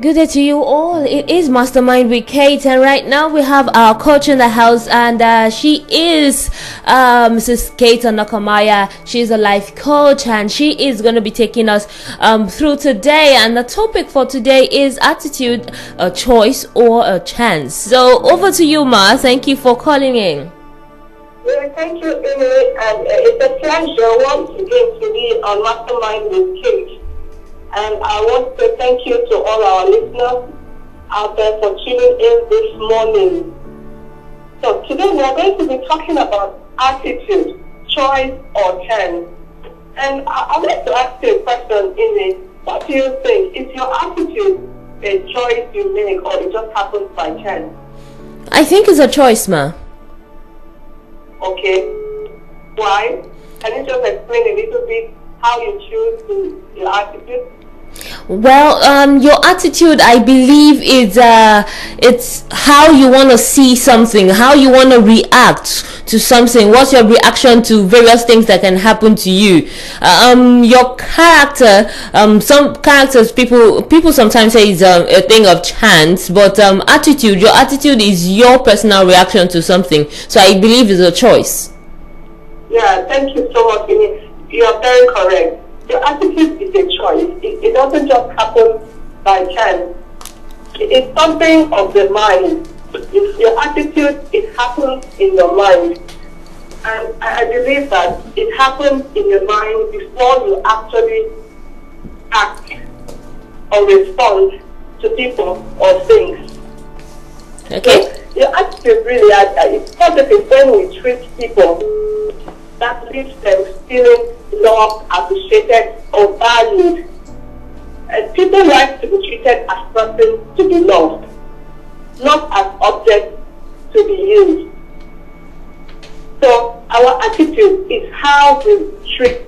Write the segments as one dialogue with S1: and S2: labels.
S1: Good day to you all. It is Mastermind with Kate, and right now we have our coach in the house, and she is Mrs. Kate Nakamaya. She's a life coach, and she is going to be taking us through today. And the topic for today is attitude, a choice or a chance. So over to you, Ma. Thank you for calling in.
S2: Well, thank you, Emily, and it's a pleasure once again to be on Mastermind with Kate. And I want to thank you to all our listeners out there for tuning in this morning. So today we are going to be talking about attitude, choice or chance. And I'd like to ask you a question, Amy. What do you think? Is your attitude a choice you make, or it just happens by chance?
S1: I think it's a choice, Ma.
S2: Okay. Why? Can you just explain a little bit how you choose your attitude?
S1: Well, your attitude, I believe, is it's how you want to see something, how you want to react to something. What's your reaction to various things that can happen to you? Your character, some characters, people sometimes say is a thing of chance, but attitude, your attitude is your personal reaction to something. So I believe it's a choice.
S2: Yeah, thank you so much. You are very correct. Your attitude is a choice. It doesn't just happen by chance. It's something of the mind. Your attitude, it happens in your mind. And I believe that it happens in your mind before you actually act or respond to people or things.
S1: Okay.
S2: So your attitude really, it's positive when we treat people that leaves them feeling loved, appreciated, or valued. And people like to be treated as something to be loved, not as objects to be used. So our attitude is how we treat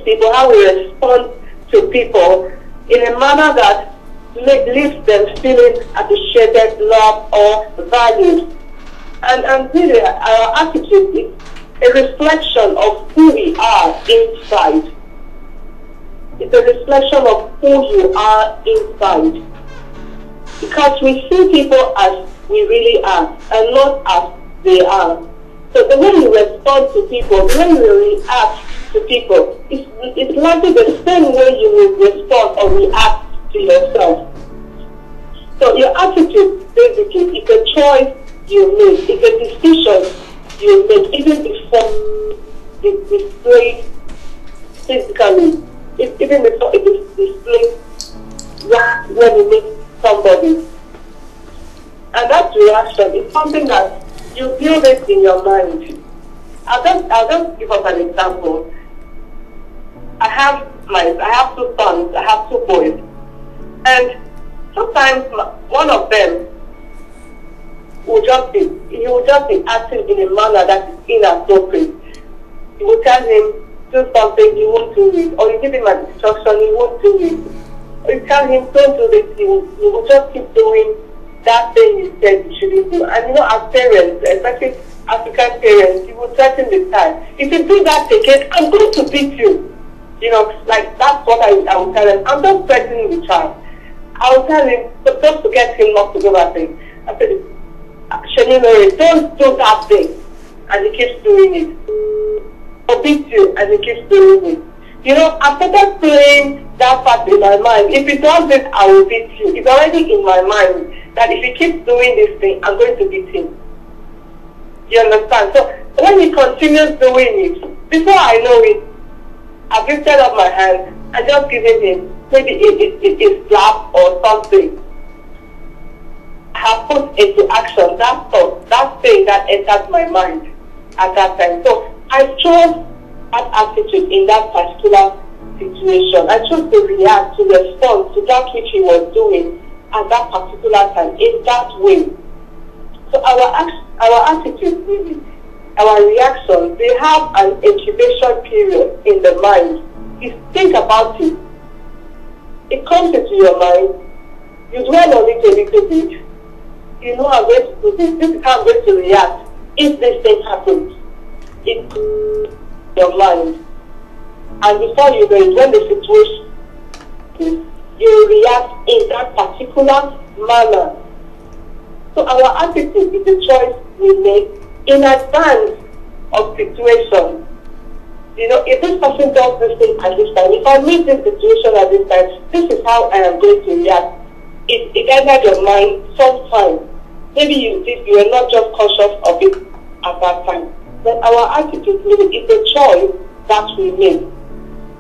S2: people, how we respond to people in a manner that leaves them feeling appreciated, loved, or valued. And really, our attitude is a reflection of who we are inside. It's a reflection of who you are inside. Because we see people as we really are and not as they are. So the way you respond to people, the way you react to people, it's likely the same way you will respond or react to yourself. So your attitude basically is a choice you make. It's a decision you make even before it's displayed physically, even before it is displayed when you meet somebody. And that reaction is something that you build it in your mind. I'll just give us an example. I have two sons, I have two boys, and sometimes one of them will just be acting in a manner that is inappropriate. You will tell him do something, he won't do it, or you give him an instruction, he won't do it. Or you tell him don't do this, he will just keep doing that thing you said you shouldn't do. And as parents, especially African parents, you will threaten the child. If you do that again, I'm going to beat you. Like that's what I will tell him. I'm not threatening the child. I will tell him just to get him not to do that thing. I said, Shenimori, don't do that thing. And he keeps doing it. Or beat you, and he keeps doing it. I started playing that part in my mind. If he does this, I will beat you. It's already in my mind that if he keeps doing this thing, I'm going to beat him. You understand? So when he continues doing it, before I know it, I've lifted up my hand and just given him maybe a slap or something. I have put into action that thought, that thing that entered my mind at that time. So I chose that attitude in that particular situation. I chose to react, to respond to that which he was doing at that particular time in that way. So our attitude, really, our reactions, they have an incubation period in the mind. You think about it. It comes into your mind. You dwell on it a little bit. I'm going to do this. This is how I'm going to react if this thing happens. It your mind. And before you know it, when the situation is, you react in that particular manner. So our attitude is the choice we make in advance of situations. You know, if this person does this thing at this time, if I meet this situation at this time, this is how I am going to react. It entered your mind sometime. Maybe you are not just conscious of it at that time. But our attitude really is a choice that we make.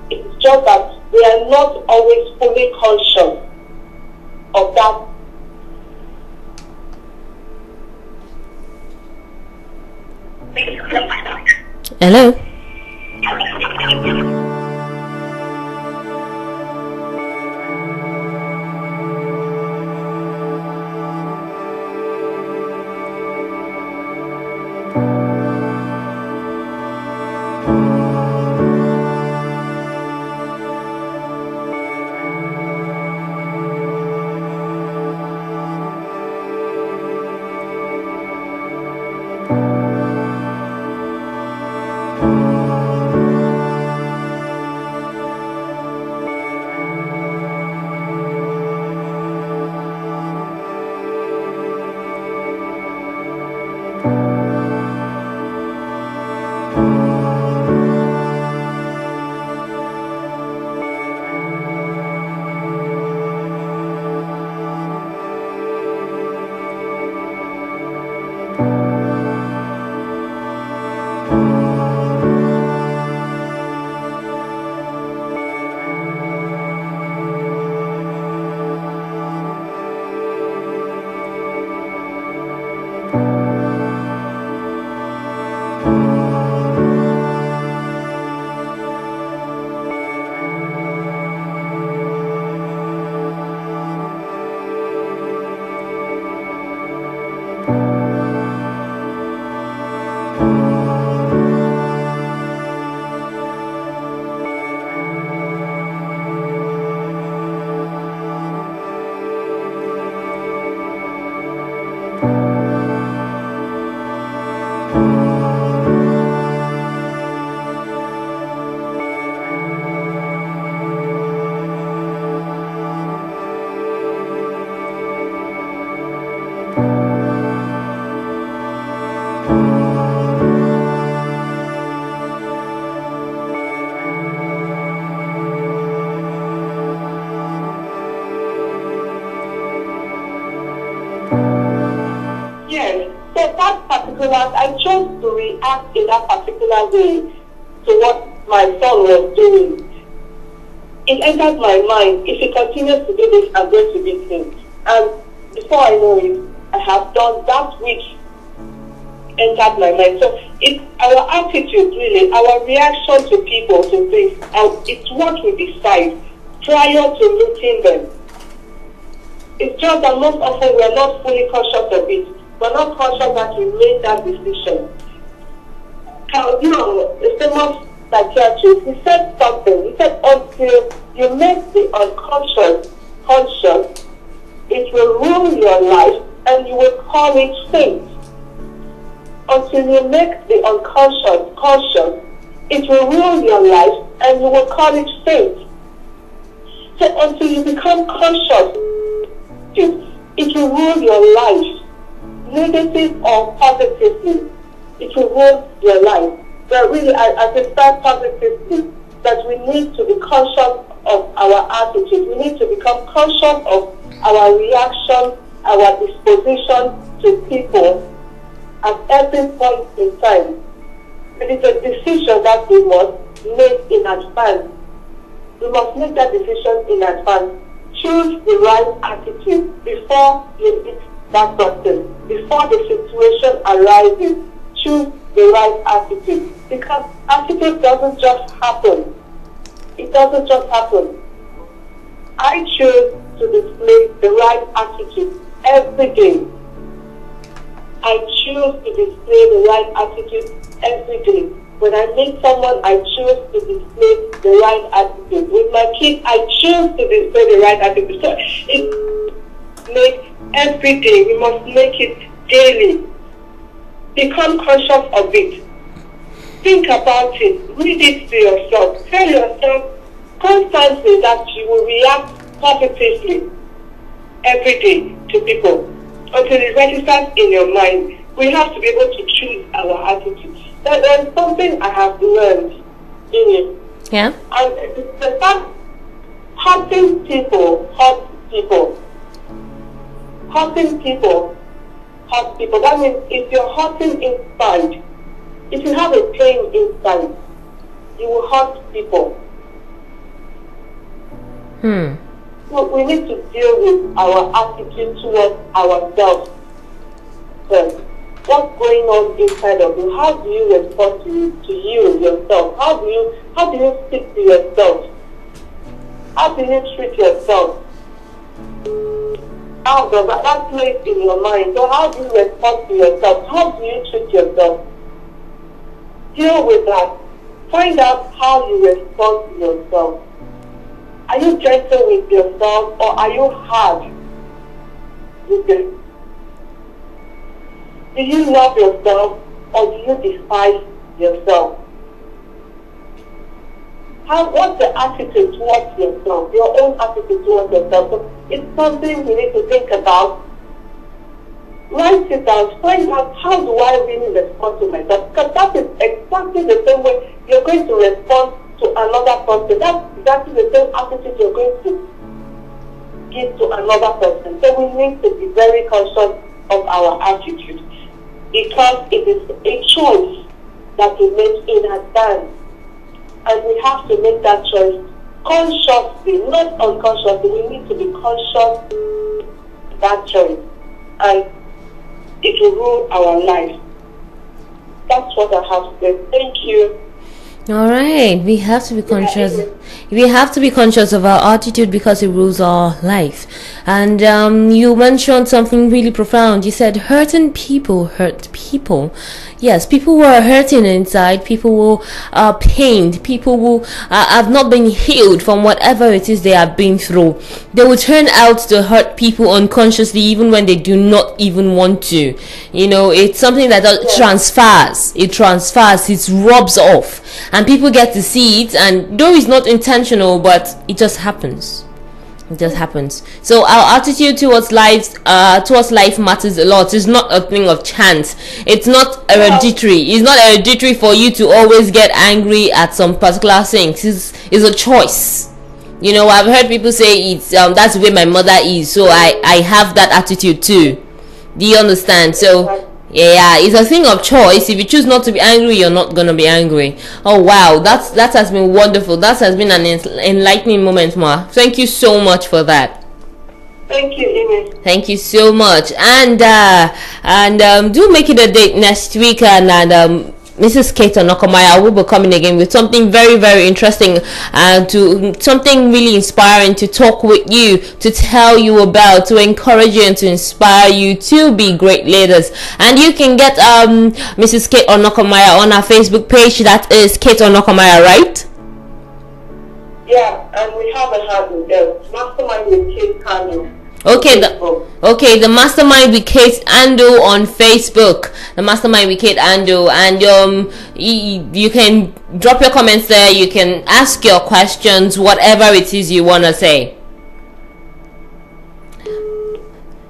S2: It's just that we are not always fully conscious of that.
S1: Hello?
S2: Yes, so that particular, I chose to react in that particular way to what my son was doing. It entered my mind, if he continues to do this, I'm going to beat him. And before I know it, I have done that which entered my mind. So it's our attitude, really, our reaction to people, to things, and it's what we decide prior to meeting them. It's just that most often we are not fully conscious of it. We're not conscious that we made that decision. You know, the famous psychiatrist, he said something. He said, until you make the unconscious conscious, it will rule your life and you will call it fate. Until you make the unconscious conscious, it will rule your life and you will call it fate. So until you become conscious, it will rule your life, negative or positively. It will rule your life. But really, I can start positively, that we need to be conscious of our attitude. We need to become conscious of our reaction, our disposition to people at every point in time. It is a decision that we must make in advance. We must make that decision in advance. Choose the right attitude before you meet that person, before the situation arises. Choose the right attitude, because attitude doesn't just happen. It doesn't just happen. I choose to display the right attitude every day. I choose to display the right attitude every day. When I meet someone, I choose to display the right attitude. With my kids, I choose to display the right attitude. So it makes every day. We must make it daily. Become conscious of it. Think about it. Read it to yourself. Tell yourself constantly that you will react positively every day to people until it registers in your mind. We have to be able to choose our attitude. There's something I have learned in it.
S1: Yeah.
S2: And the fact hurting people hurt people. Hurting people hurt people. That means if you're hurting inside, if you have a pain inside, you will hurt people. So we need to deal with our attitude towards ourselves first. What's going on inside of you? How do you respond to you yourself? How do you speak to yourself? How do you treat yourself? How does that place in your mind? So how do you respond to yourself? How do you treat yourself? Deal with that. Find out how you respond to yourself. Are you gentle with yourself or are you hard with yourself? Do you love yourself or do you despise yourself? What's the attitude towards yourself, your own attitude towards yourself? So it's something we need to think about. Write it down, find out how do I really respond to myself, because that is exactly the same way you're going to respond to another person. That's exactly the same attitude you're going to give to another person. So we need to be very conscious of our attitude, because it is a choice that we make in advance. And we have to make that choice consciously, not unconsciously. We need to be conscious of that choice. And it will rule our life. That's what I have to say. Thank you.
S1: All right, we have to be conscious. We have to be conscious of our attitude because it rules our life. And you mentioned something really profound. You said hurting people hurt people. Yes, people who are hurting inside, people who are pained, people who have not been healed from whatever it is they have been through. They will turn out to hurt people unconsciously, even when they do not even want to. You know, it's something that transfers. It transfers. It rubs off. And people get to see it, and though it's not intentional, but it just happens. It just happens. So our attitude towards life matters a lot. It's not a thing of chance. It's not hereditary. It's not hereditary for you to always get angry at some particular things. It's a choice. You know, I've heard people say it's that's the way my mother is, so I have that attitude too. Do you understand? So yeah, it's a thing of choice. If you choose not to be angry, you're not gonna be angry. Oh wow, that has been wonderful. That has been an enlightening moment, Ma. Thank you so much for that.
S2: Thank you, Amy.
S1: Thank you so much. And do make it a date next week, and Mrs. Kate Onokomaya will be coming again with something very, very interesting and to something really inspiring to talk with you, to tell you about, to encourage you and to inspire you to be great leaders. And you can get Mrs. Kate Onokomaya on our Facebook page. That is Kate Onokomaya, right?
S2: Yeah, and we have a handle there, Mastermind with Kate handle.
S1: Okay, the Mastermind with Kate Ando on Facebook. The Mastermind with Kate Ando, and you can drop your comments there. You can ask your questions, whatever it is you wanna say.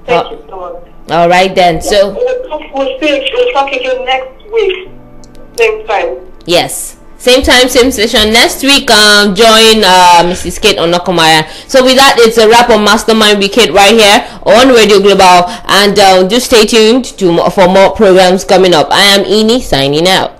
S2: Thank you so much.
S1: All right then. So
S2: we'll talk again next week, same time.
S1: Yes. Same time, same session. Next week, join Mrs. Kate Onokomaya. So with that, it's a wrap on Mastermind with Kate right here on Radio Global. And just stay tuned for more programs coming up. I am Eni, signing out.